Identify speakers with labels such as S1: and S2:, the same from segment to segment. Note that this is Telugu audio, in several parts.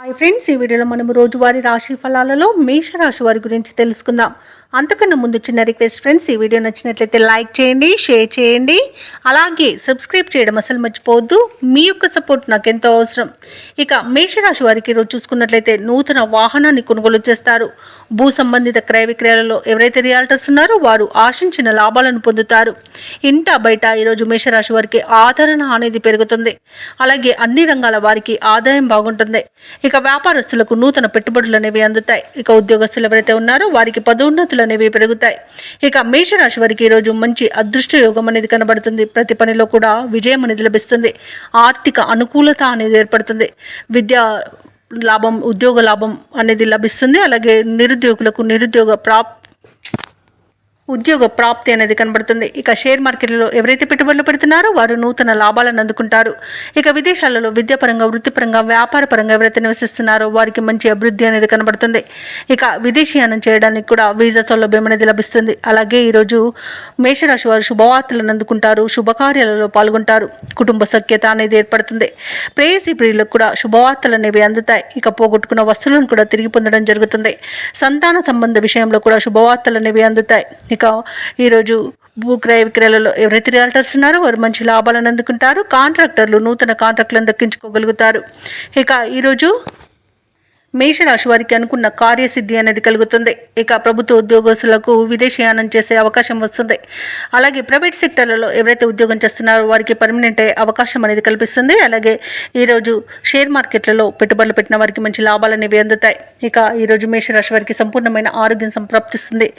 S1: హాయ్ ఫ్రెండ్స్, ఈ వీడియోలో మనం రోజువారీ రాశి ఫలాలలో మేషరాశి వారి గురించి తెలుసుకుందాం. అంతకన్నా ముందు చిన్న రిక్వెస్ట్ ఫ్రెండ్స్, ఈ వీడియో నచ్చినట్లయితే లైక్ చేయండి, షేర్ చేయండి, అలాగే సబ్స్క్రైబ్ చేయడం అసలు మర్చిపోవద్దు. మీ యొక్క సపోర్ట్ నాకు ఎంతో అవసరం. ఇక మేషరాశి వారికి ఈరోజు చూసుకున్నట్లయితే నూతన వాహనాన్ని కొనుగోలు చేస్తారు. భూ సంబంధిత క్రయ విక్రయాలలో ఎవరైతే రియాల్టర్స్ ఉన్నారో వారు ఆశించిన లాభాలను పొందుతారు. ఇంట బయట ఈరోజు మేషరాశి వారికి ఆదరణ అనేది పెరుగుతుంది. అలాగే అన్ని రంగాల వారికి ఆదాయం బాగుంటుంది. ఇక వ్యాపారస్తులకు నూతన పెట్టుబడులు అనేవి అందుతాయి. ఇక ఉద్యోగస్తులు ఎవరైతే ఉన్నారో వారికి పదోన్నతులు అనేవి పెరుగుతాయి. ఇక మేషరాశి వారికి ఈరోజు మంచి అదృష్ట యోగం అనేది కనబడుతుంది. ప్రతి పనిలో కూడా విజయం అనేది లభిస్తుంది. ఆర్థిక అనుకూలత అనేది ఏర్పడుతుంది. విద్యా లాభం, ఉద్యోగ లాభం అనేది లభిస్తుంది. అలాగే నిరుద్యోగులకు ఉద్యోగ ప్రాప్తి అనేది కనబడుతుంది. ఇక షేర్ మార్కెట్లో ఎవరైతే పెట్టుబడులు పెడుతున్నారో వారు నూతన లాభాలను అందుకుంటారు. ఇక విదేశాలలో విద్యాపరంగా, వృత్తిపరంగా, వ్యాపారపరంగా ఎవరైతే నివసిస్తున్నారో వారికి మంచి అభివృద్ధి అనేది కనబడుతుంది. ఇక విదేశీయానం చేయడానికి కూడా వీసా సౌలభ్యం అనేది లభిస్తుంది. అలాగే ఈరోజు మేషరాశి వారు శుభవార్తలను అందుకుంటారు. శుభకార్యాలలో పాల్గొంటారు. కుటుంబ సఖ్యత అనేది ఏర్పడుతుంది. ప్రేయసీ ప్రియులకు కూడా శుభవార్తలు అనేవి అందుతాయి. ఇక పోగొట్టుకున్న వస్తువులను కూడా తిరిగి పొందడం జరుగుతుంది. సంతాన సంబంధ విషయంలో కూడా శుభవార్తలు అనేవి అందుతాయి. ఇక ఈరోజు భూ క్రయ విక్రయాలలో ఎవరైతే రియాల్టర్స్ ఉన్నారో వారు మంచి లాభాలను అందుకుంటారు. కాంట్రాక్టర్లు నూతన కాంట్రాక్టులను దక్కించుకోగలుగుతారు. ఇక ఈరోజు మేషరాశి వారికి అనుకున్న కార్యసిద్ధి అనేది కలుగుతుంది. ఇక ప్రభుత్వ ఉద్యోగస్తులకు విదేశీయానం చేసే అవకాశం వస్తుంది. అలాగే ప్రైవేట్ సెక్టర్లలో ఎవరైతే ఉద్యోగం చేస్తున్నారో వారికి పర్మనెంట్ అయ్యే అవకాశం అనేది కల్పిస్తుంది. అలాగే ఈరోజు షేర్ మార్కెట్లలో పెట్టుబడులు పెట్టిన వారికి మంచి లాభాలు అనేవి అందుతాయి. ఇక ఈరోజు మేషరాశి వారికి సంపూర్ణమైన ఆరోగ్యం సంప్రాప్తిస్తుంది.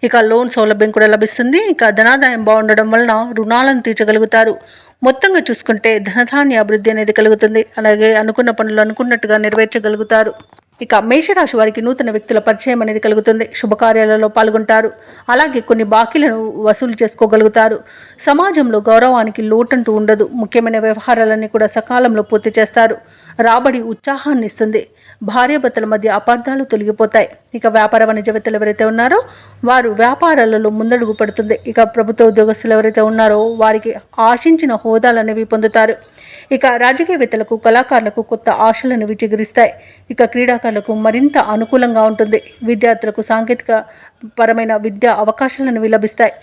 S1: ఇక లోన్ సౌలభ్యం కూడా లభిస్తుంది. ఇక ధనాదాయం బాగుండడం వలన రుణాలను తీర్చగలుగుతారు. మొత్తంగా చూసుకుంటే ధనధాన్య అభివృద్ధి అనేది కలుగుతుంది. అలాగే అనుకున్న పనులు అనుకున్నట్టుగా నెరవేర్చగలుగుతారు. ఇక మేషరాశి వారికి నూతన వ్యక్తుల పరిచయం అనేది కలుగుతుంది. శుభకార్యాలలో పాల్గొంటారు. అలాగే కొన్ని బాకీలను వసూలు చేసుకోగలుగుతారు. సమాజంలో గౌరవానికి లోటంటూ ఉండదు. ముఖ్యమైన వ్యవహారాలన్నీ కూడా సకాలంలో పూర్తి చేస్తారు. రాబడి ఉత్సాహాన్ని ఇస్తుంది. భార్యాభర్తల మధ్య అపార్థాలు తొలగిపోతాయి. ఇక వ్యాపార వాణిజ్యవేత్తలు ఎవరైతే ఉన్నారో వారు వ్యాపారాలలో ముందడుగు పడుతుంది. ఇక ప్రభుత్వ ఉద్యోగస్తులు ఎవరైతే ఉన్నారో వారికి ఆశించిన హోదాలు అనేవి పొందుతారు. ఇక రాజకీయవేత్తలకు, కళాకారులకు కొత్త ఆశలు అనేవి చిగురిస్తాయి. ఇక క్రీడాకారులకు మరింత అనుకూలంగా ఉంటుంది. విద్యార్థులకు సాంకేతిక పరమైన విద్యా అవకాశాలను లభిస్తాయి.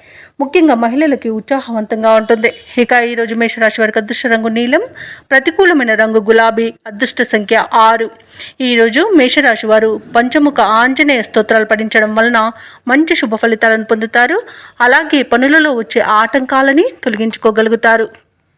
S1: ముఖ్యంగా మహిళలకి ఉత్సాహవంతంగా ఉంటుంది. ఇక ఈరోజు మేషరాశి వారికి అదృష్ట రంగు నీలం, ప్రతికూలమైన రంగు గులాబీ, అదృష్ట సంఖ్య 6. ఈరోజు మేషరాశి వారు పంచముఖ ఆంజనేయ స్తోత్రాలు పఠించడం వలన మంచి శుభ ఫలితాలను పొందుతారు. అలాగే పనులలో వచ్చే ఆటంకాలని తొలగించుకోగలుగుతారు.